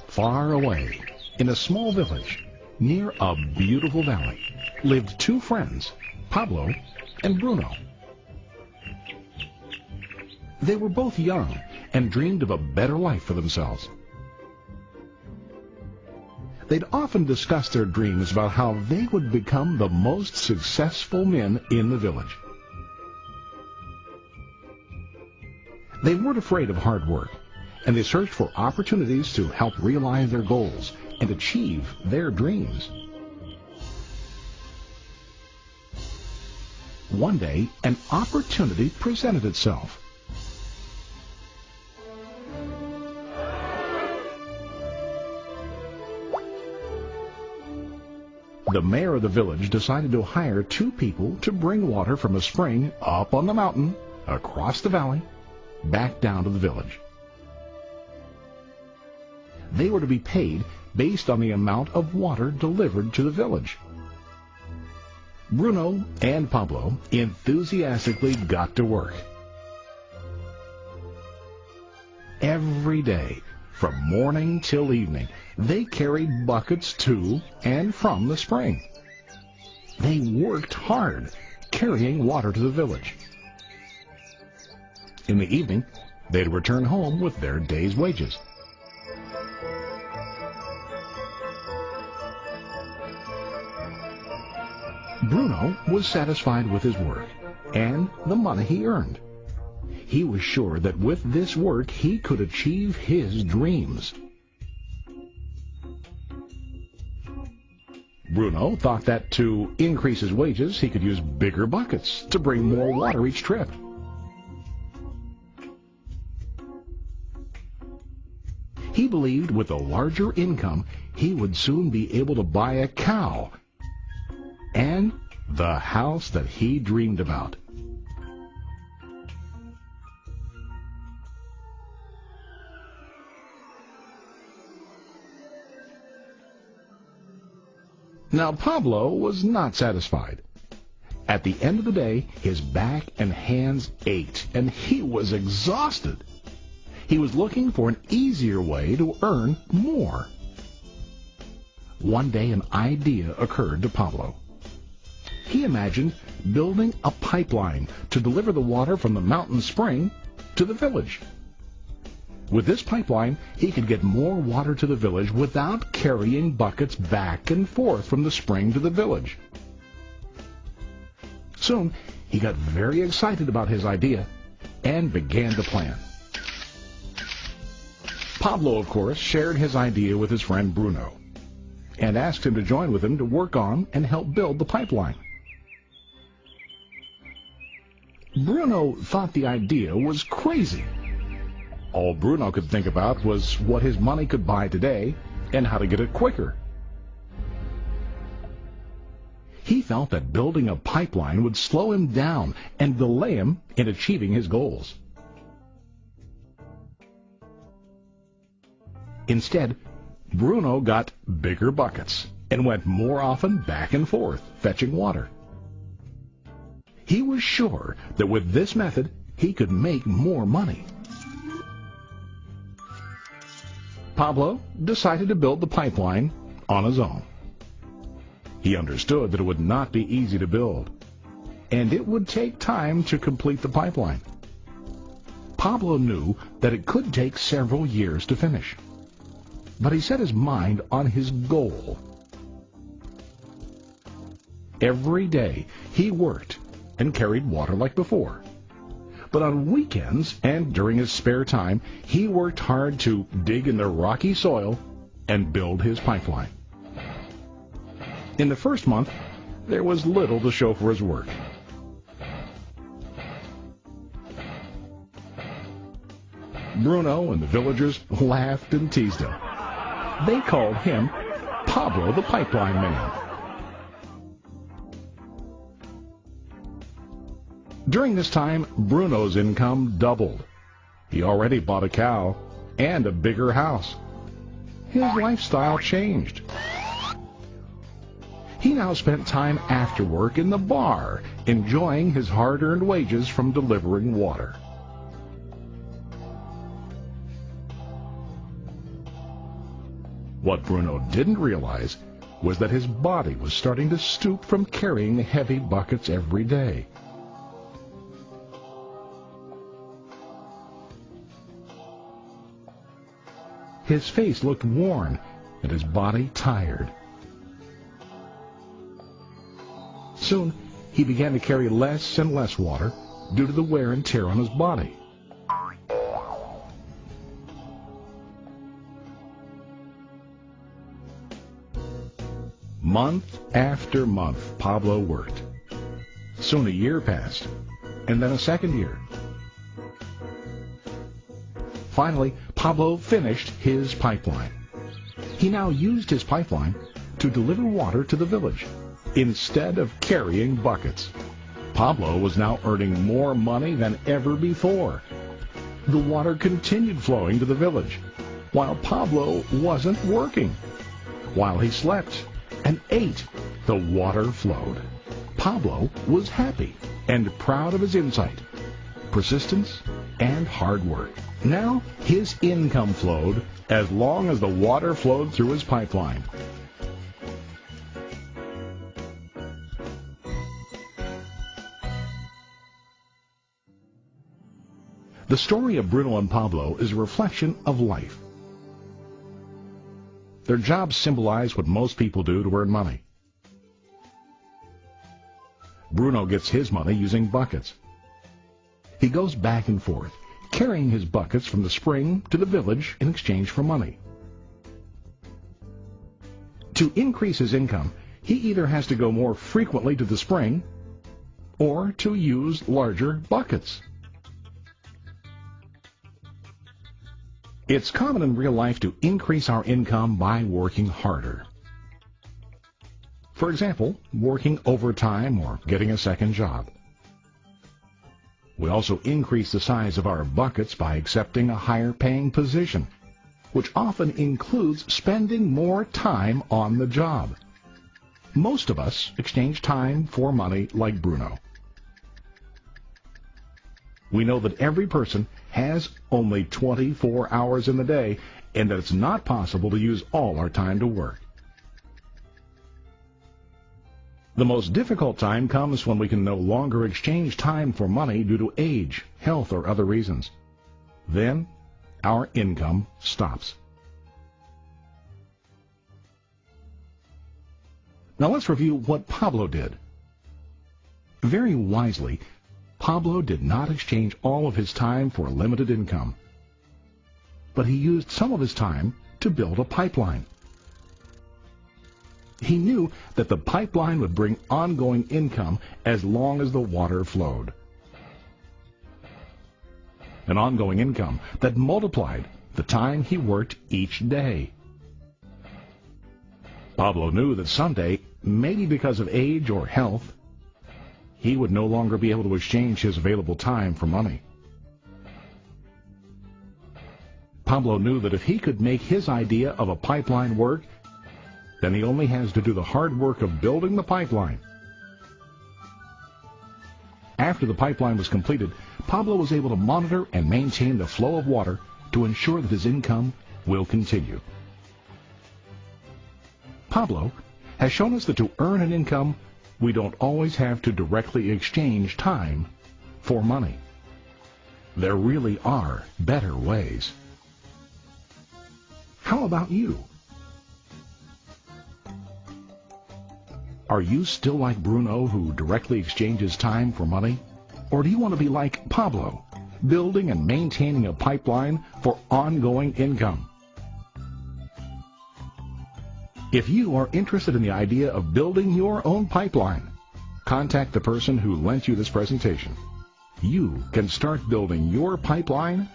Far away, in a small village, near a beautiful valley, lived two friends, Pablo and Bruno. They were both young and dreamed of a better life for themselves. They'd often discuss their dreams about how they would become the most successful men in the village. They weren't afraid of hard work, and they searched for opportunities to help realize their goals and achieve their dreams. One day, an opportunity presented itself. The mayor of the village decided to hire two people to bring water from a spring up on the mountain, across the valley, back down to the village. They were to be paid based on the amount of water delivered to the village. Bruno and Pablo enthusiastically got to work. Every day, from morning till evening, they carried buckets to and from the spring. They worked hard, carrying water to the village. In the evening, they'd return home with their day's wages. Bruno was satisfied with his work and the money he earned. He was sure that with this work he could achieve his dreams. Bruno thought that to increase his wages he could use bigger buckets to bring more water each trip. He believed with a larger income he would soon be able to buy a cow and the house that he dreamed about. Now Pablo was not satisfied. At the end of the day, his back and hands ached, and he was exhausted. He was looking for an easier way to earn more. One day an idea occurred to Pablo. He imagined building a pipeline to deliver the water from the mountain spring to the village. With this pipeline, he could get more water to the village without carrying buckets back and forth from the spring to the village. Soon, he got very excited about his idea and began to plan. Pablo, of course, shared his idea with his friend Bruno and asked him to join with him to work on and help build the pipeline. Bruno thought the idea was crazy. All Bruno could think about was what his money could buy today and how to get it quicker. He felt that building a pipeline would slow him down and delay him in achieving his goals. Instead, Bruno got bigger buckets and went more often back and forth fetching water. He was sure that with this method he could make more money. Pablo decided to build the pipeline on his own. He understood that it would not be easy to build, and it would take time to complete the pipeline. Pablo knew that it could take several years to finish, but he set his mind on his goal. Every day he worked and carried water like before. But on weekends and during his spare time, he worked hard to dig in the rocky soil and build his pipeline. In the first month, there was little to show for his work. Bruno and the villagers laughed and teased him. They called him Pablo the Pipeline Man. During this time, Bruno's income doubled. He already bought a cow and a bigger house. His lifestyle changed. He now spent time after work in the bar, enjoying his hard-earned wages from delivering water. What Bruno didn't realize was that his body was starting to stoop from carrying heavy buckets every day. His face looked worn and his body tired. Soon, he began to carry less and less water due to the wear and tear on his body. Month after month, Pablo worked. Soon a year passed, and then a second year. Finally, Pablo finished his pipeline. He now used his pipeline to deliver water to the village instead of carrying buckets. Pablo was now earning more money than ever before. The water continued flowing to the village, while Pablo wasn't working. While he slept and ate, the water flowed. Pablo was happy and proud of his insight, persistence, and hard work. Now his income flowed as long as the water flowed through his pipeline. The story of Bruno and Pablo is a reflection of life. Their jobs symbolize what most people do to earn money. Bruno gets his money using buckets. He goes back and forth, carrying his buckets from the spring to the village in exchange for money. To increase his income, he either has to go more frequently to the spring or to use larger buckets. It's common in real life to increase our income by working harder. For example, working overtime or getting a second job. We also increase the size of our buckets by accepting a higher paying position, which often includes spending more time on the job. Most of us exchange time for money like Bruno. We know that every person has only 24 hours in the day and that it's not possible to use all our time to work. The most difficult time comes when we can no longer exchange time for money due to age, health, or other reasons. Then, our income stops. Now let's review what Pablo did. Very wisely, Pablo did not exchange all of his time for a limited income, but he used some of his time to build a pipeline. He knew that the pipeline would bring ongoing income as long as the water flowed. An ongoing income that multiplied the time he worked each day. Pablo knew that someday, maybe because of age or health, he would no longer be able to exchange his available time for money. Pablo knew that if he could make his idea of a pipeline work, then he only has to do the hard work of building the pipeline. After the pipeline was completed, Pablo was able to monitor and maintain the flow of water to ensure that his income will continue. Pablo has shown us that to earn an income, we don't always have to directly exchange time for money. There really are better ways. How about you? Are you still like Bruno, who directly exchanges time for money? Or do you want to be like Pablo, building and maintaining a pipeline for ongoing income? If you are interested in the idea of building your own pipeline, contact the person who lent you this presentation. You can start building your pipeline